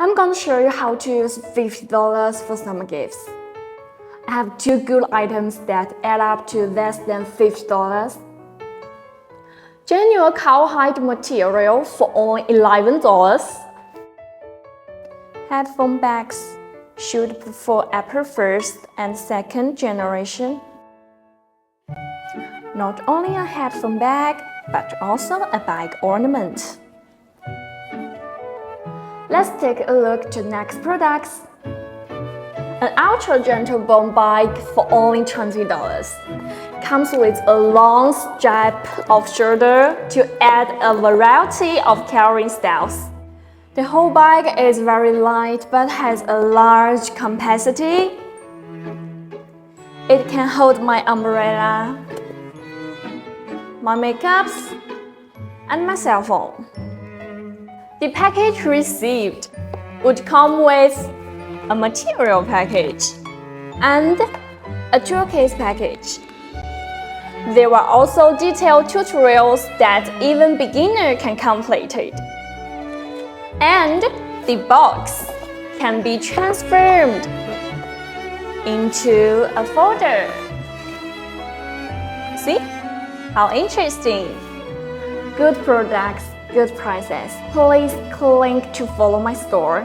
I'm gonna show you how to use $50 for summer gifts. I have 2 good items that add up to less than $50. Genuine cowhide material for only $11. Headphone bags suitable for Apple first and second generation. Not only a headphone bag, but also a bag ornament. Let's take a look to next products. An ultra gentle bone bike for only $20. Comes with a long strap of shoulder to add a variety of carrying styles. The whole bike is very light but has a large capacity. It can hold my umbrella, my makeups, and my cell phone. The package received would come with a material package and a toolkit package. There are also detailed tutorials that even beginner can complete it. And the box can be transformed into a folder. See? How interesting! Good products, good prices. Please click to follow my store.